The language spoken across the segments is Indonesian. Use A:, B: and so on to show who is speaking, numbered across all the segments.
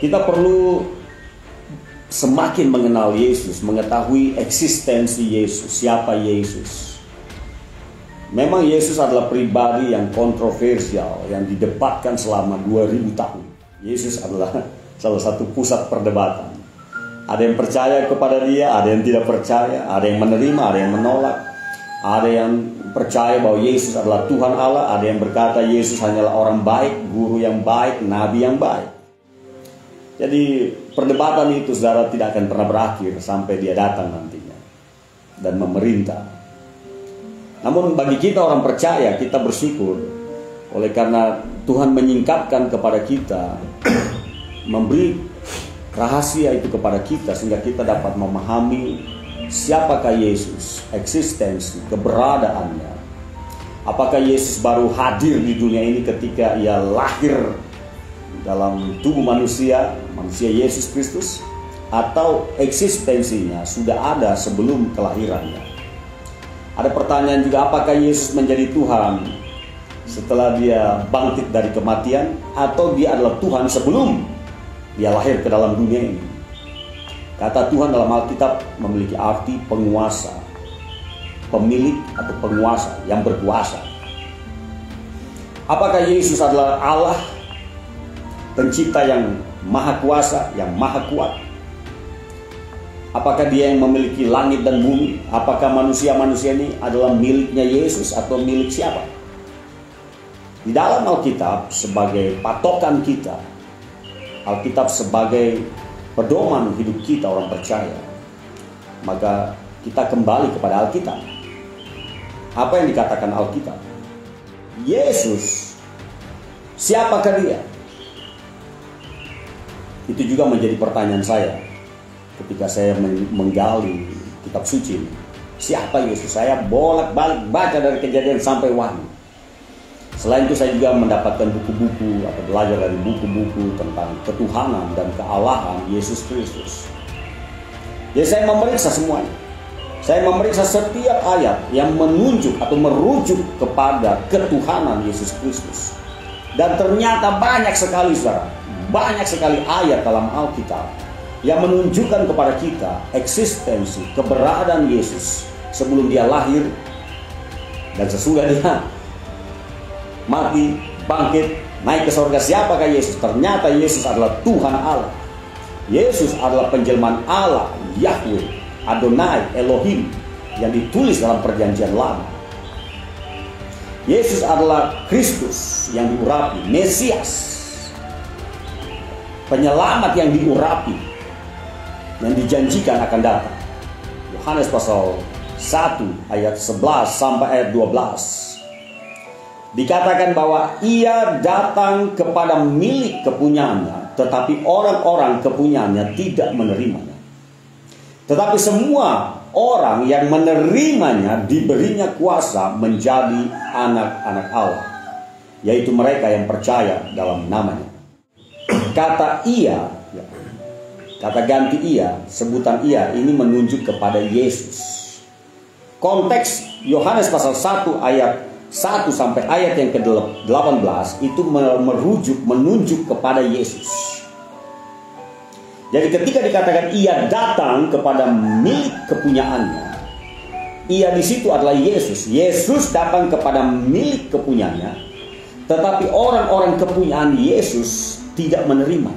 A: Kita perlu semakin mengenal Yesus, mengetahui eksistensi Yesus, siapa Yesus. Memang Yesus adalah pribadi yang kontroversial, yang didebatkan selama 2000 tahun. Yesus adalah salah satu pusat perdebatan. Ada yang percaya kepada dia, ada yang tidak percaya, ada yang menerima, ada yang menolak. Ada yang percaya bahwa Yesus adalah Tuhan Allah, ada yang berkata Yesus hanyalah orang baik, guru yang baik, nabi yang baik. Jadi perdebatan itu saudara tidak akan pernah berakhir sampai dia datang nantinya dan memerintah. Namun bagi kita orang percaya, kita bersyukur oleh karena Tuhan menyingkapkan kepada kita, memberi rahasia itu kepada kita sehingga kita dapat memahami siapakah Yesus, eksistensi, keberadaannya. Apakah Yesus baru hadir di dunia ini ketika ia lahir dalam tubuh manusia Yesus Kristus, atau eksistensinya sudah ada sebelum kelahirannya? Ada pertanyaan juga, apakah Yesus menjadi Tuhan setelah dia bangkit dari kematian, atau dia adalah Tuhan sebelum dia lahir ke dalam dunia ini? Kata Tuhan dalam Alkitab memiliki arti penguasa, pemilik atau penguasa yang berkuasa. Apakah Yesus adalah Allah, pencipta yang maha kuasa, yang maha kuat? Apakah dia yang memiliki langit dan bumi? Apakah manusia-manusia ini adalah miliknya Yesus atau milik siapa? Di dalam Alkitab sebagai patokan kita, Alkitab sebagai pedoman hidup kita orang percaya, maka kita kembali kepada Alkitab. Apa yang dikatakan Alkitab? Yesus, siapakah dia? Itu juga menjadi pertanyaan saya ketika saya menggali kitab suci. Siapa Yesus? Saya bolak-balik baca dari Kejadian sampai Wahyu. Selain itu saya juga mendapatkan buku-buku atau belajar dari buku-buku tentang ketuhanan dan kealahan Yesus Kristus. Jadi saya memeriksa semuanya. Saya memeriksa setiap ayat yang menunjuk atau merujuk kepada ketuhanan Yesus Kristus. Dan ternyata banyak sekali saudara, banyak sekali ayat dalam Alkitab yang menunjukkan kepada kita eksistensi, keberadaan Yesus sebelum dia lahir dan sesudah dia mati, bangkit, naik ke surga. Siapakah Yesus? Ternyata Yesus adalah Tuhan Allah. Yesus adalah penjelmaan Allah, Yahweh, Adonai, Elohim yang ditulis dalam Perjanjian Lama. Yesus adalah Kristus yang diurapi, Mesias, penyelamat yang diurapi, yang dijanjikan akan datang. Yohanes pasal 1 ayat 11 sampai ayat 12. Dikatakan bahwa ia datang kepada milik kepunyaannya, tetapi orang-orang kepunyaannya tidak menerimanya. Tetapi semua orang yang menerimanya diberinya kuasa menjadi anak-anak Allah, yaitu mereka yang percaya dalam namanya. Kata ia, kata ganti ia, sebutan ia ini menunjuk kepada Yesus. Konteks Yohanes pasal 1 ayat 1 sampai ayat yang ke-18 itu menunjuk kepada Yesus. Jadi ketika dikatakan ia datang kepada milik kepunyaannya, ia di situ adalah Yesus. Yesus datang kepada milik kepunyaannya, tetapi orang-orang kepunyaan Yesus tidak menerima.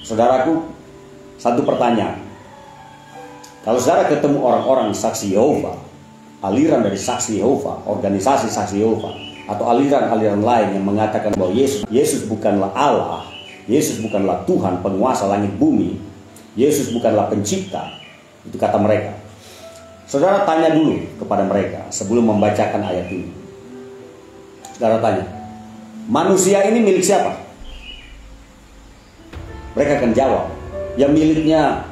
A: Saudaraku, satu pertanyaan. Kalau saudara ketemu orang-orang saksi Yehova, aliran dari saksi Yehova, organisasi saksi Yehova, atau aliran-aliran lain yang mengatakan bahwa Yesus bukanlah Allah, Yesus bukanlah Tuhan penguasa langit bumi, Yesus bukanlah pencipta, itu kata mereka. Saudara tanya dulu kepada mereka sebelum membacakan ayat ini. Saudara tanya, manusia ini milik siapa? Mereka akan jawab, ya miliknya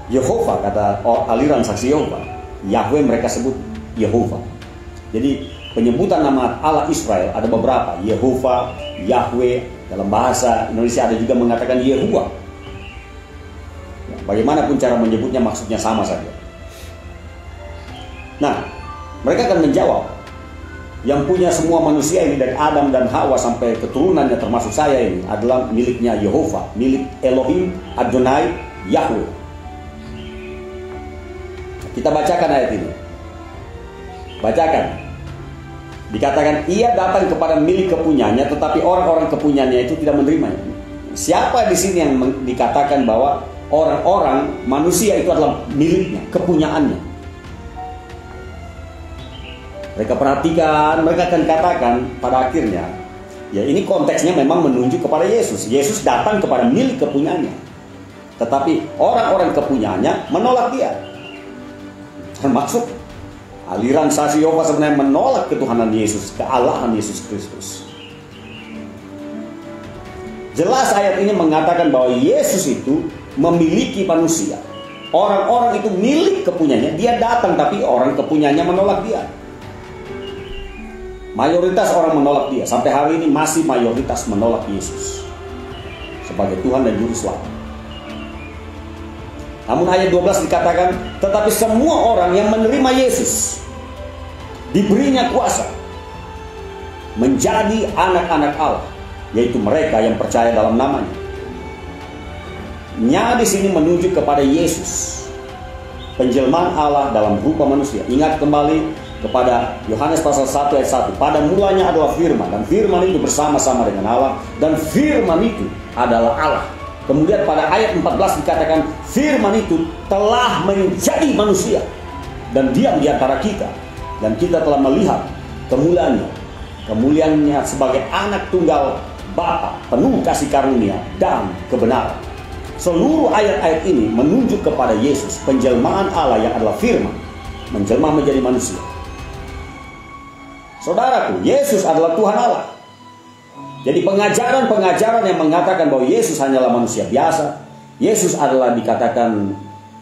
A: Yehova, kata aliran saksi Yehova. Yahweh mereka sebut Yehova. Jadi penyebutan nama Allah Israel ada beberapa, Yehova, Yahweh. Dalam bahasa Indonesia ada juga mengatakan Yehuwa. Bagaimanapun cara menyebutnya maksudnya sama saja. Nah, mereka akan menjawab, yang punya semua manusia ini dari Adam dan Hawa sampai keturunannya termasuk saya ini adalah miliknya Yehova, milik Elohim, Adonai, Yahweh. Kita bacakan ayat ini. Bacakan. Dikatakan ia datang kepada milik kepunyanya, tetapi orang-orang kepunyanya itu tidak menerimanya. Siapa di sini yang dikatakan bahwa orang-orang manusia itu adalah miliknya, kepunyaannya? Mereka perhatikan, mereka akan katakan pada akhirnya, ya ini konteksnya memang menunjuk kepada Yesus. Yesus datang kepada milik kepunyaannya, tetapi orang-orang kepunyaannya menolak dia. Termasuk aliran Sasi Yehova sebenarnya menolak ketuhanan Yesus, kealahan Yesus Kristus. Jelas ayat ini mengatakan bahwa Yesus itu memiliki manusia. Orang-orang itu milik kepunyaannya. Dia datang tapi orang kepunyaannya menolak dia. Mayoritas orang menolak dia. Sampai hari ini masih mayoritas menolak Yesus sebagai Tuhan dan Juru Selamat. Namun ayat 12 dikatakan, tetapi semua orang yang menerima Yesus diberinya kuasa menjadi anak-anak Allah, yaitu mereka yang percaya dalam namanya. Nya di sini menunjuk kepada Yesus, penjelmaan Allah dalam rupa manusia. Ingat kembali kepada Yohanes pasal 1 ayat 1. Pada mulanya adalah firman, dan firman itu bersama-sama dengan Allah, dan firman itu adalah Allah. Kemudian pada ayat 14 dikatakan firman itu telah menjadi manusia dan diam di antara kita, dan kita telah melihat kemuliaannya sebagai anak tunggal Bapa, penuh kasih karunia dan kebenaran. Seluruh ayat-ayat ini menunjuk kepada Yesus, penjelmaan Allah yang adalah firman, menjelma menjadi manusia. Saudaraku, Yesus adalah Tuhan Allah. Jadi pengajaran-pengajaran yang mengatakan bahwa Yesus hanyalah manusia biasa, Yesus adalah dikatakan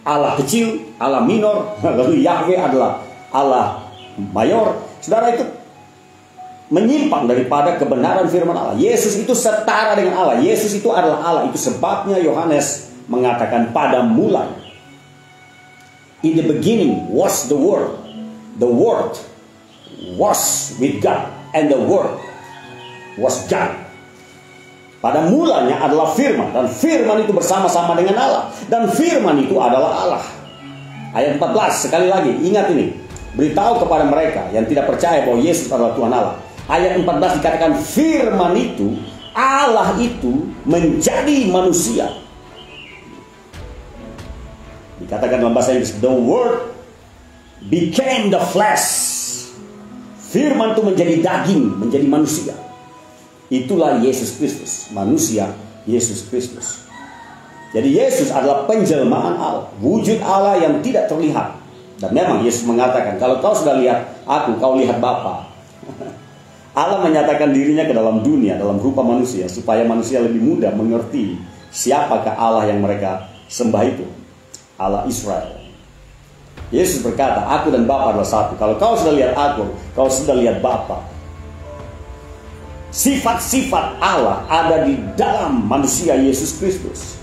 A: Allah kecil, Allah minor, lalu Yahweh adalah Allah mayor, saudara, itu menyimpang daripada kebenaran firman Allah. Yesus itu setara dengan Allah. Yesus itu adalah Allah. Itu sebabnya Yohanes mengatakan pada mulanya. In the beginning was the Word. The Word was with God, and the Word was God. Pada mulanya adalah firman, dan firman itu bersama-sama dengan Allah, dan firman itu adalah Allah. Ayat 14 sekali lagi, ingat ini, beritahu kepada mereka yang tidak percaya bahwa Yesus adalah Tuhan Allah. Ayat 14 dikatakan firman itu, Allah itu menjadi manusia. Dikatakan dalam bahasa Inggris, the Word became the flesh. Firman itu menjadi daging, menjadi manusia. Itulah Yesus Kristus, manusia Yesus Kristus. Jadi Yesus adalah penjelmaan Allah, wujud Allah yang tidak terlihat. Dan memang Yesus mengatakan, kalau kau sudah lihat aku, kau lihat Bapa. Allah menyatakan dirinya ke dalam dunia, dalam rupa manusia, supaya manusia lebih mudah mengerti siapakah Allah yang mereka sembah itu. Allah Israel. Yesus berkata, aku dan Bapa adalah satu. Kalau kau sudah lihat aku, kau sudah lihat Bapa. Sifat-sifat Allah ada di dalam manusia Yesus Kristus.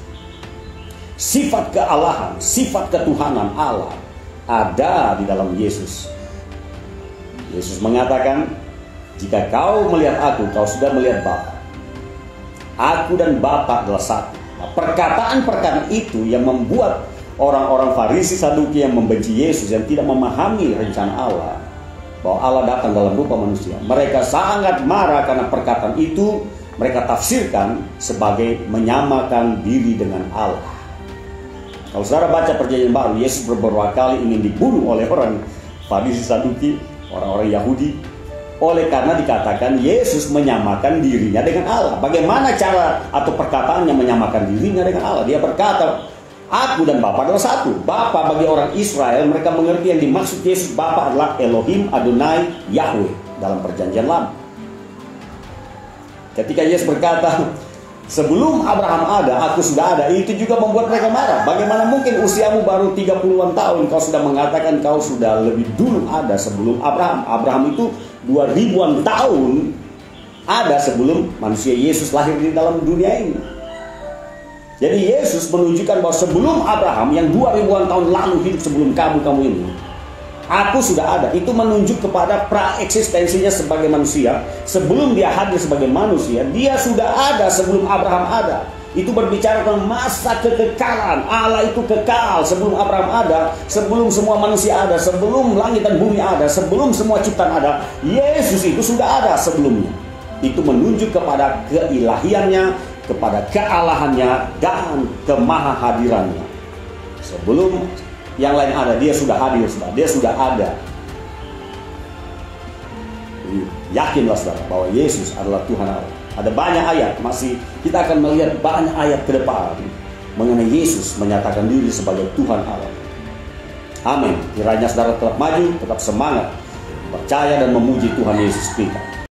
A: Sifat kealahan, sifat ketuhanan Allah ada di dalam Yesus. Yesus mengatakan, jika kau melihat aku, kau sudah melihat Bapa. Aku dan Bapa adalah satu. Nah, perkataan-perkataan itu yang membuat orang-orang Farisi Saduki yang membenci Yesus, yang tidak memahami rencana Allah, bahwa Allah datang dalam rupa manusia, mereka sangat marah karena perkataan itu mereka tafsirkan sebagai menyamakan diri dengan Allah. Kalau saudara baca Perjanjian Baru, Yesus beberapa kali ingin dibunuh oleh orang Farisi Saduki, orang-orang Yahudi, oleh karena dikatakan Yesus menyamakan dirinya dengan Allah. Bagaimana cara atau perkataannya menyamakan dirinya dengan Allah? Dia berkata, aku dan Bapa adalah satu. Bapa bagi orang Israel, mereka mengerti yang dimaksud Yesus Bapa adalah Elohim, Adonai, Yahweh dalam Perjanjian Lama. Ketika Yesus berkata, sebelum Abraham ada, aku sudah ada, itu juga membuat mereka marah. Bagaimana mungkin usiamu baru 30-an tahun, kau sudah mengatakan kau sudah lebih dulu ada sebelum Abraham. Abraham itu 2000-an tahun ada sebelum manusia Yesus lahir di dalam dunia ini. Jadi Yesus menunjukkan bahwa sebelum Abraham yang 2000-an tahun lalu hidup sebelum kamu ini, Aku sudah ada. Itu menunjuk kepada praeksistensinya sebagai manusia. Sebelum dia hadir sebagai manusia, dia sudah ada sebelum Abraham ada. Itu berbicara tentang masa kekekalan. Allah itu kekal sebelum Abraham ada, sebelum semua manusia ada, sebelum langit dan bumi ada, sebelum semua ciptaan ada. Yesus itu sudah ada sebelumnya. Itu menunjuk kepada keilahiannya, kepada kealahannya, dan kemahahadirannya. Sebelum yang lain ada, dia sudah hadir, saudara. Dia sudah ada. Yakinlah saudara bahwa Yesus adalah Tuhan Allah. Ada banyak ayat, masih kita akan melihat banyak ayat ke depan mengenai Yesus menyatakan diri sebagai Tuhan Allah. Amin. Kiranya saudara tetap maju, tetap semangat, percaya dan memuji Tuhan Yesus kita.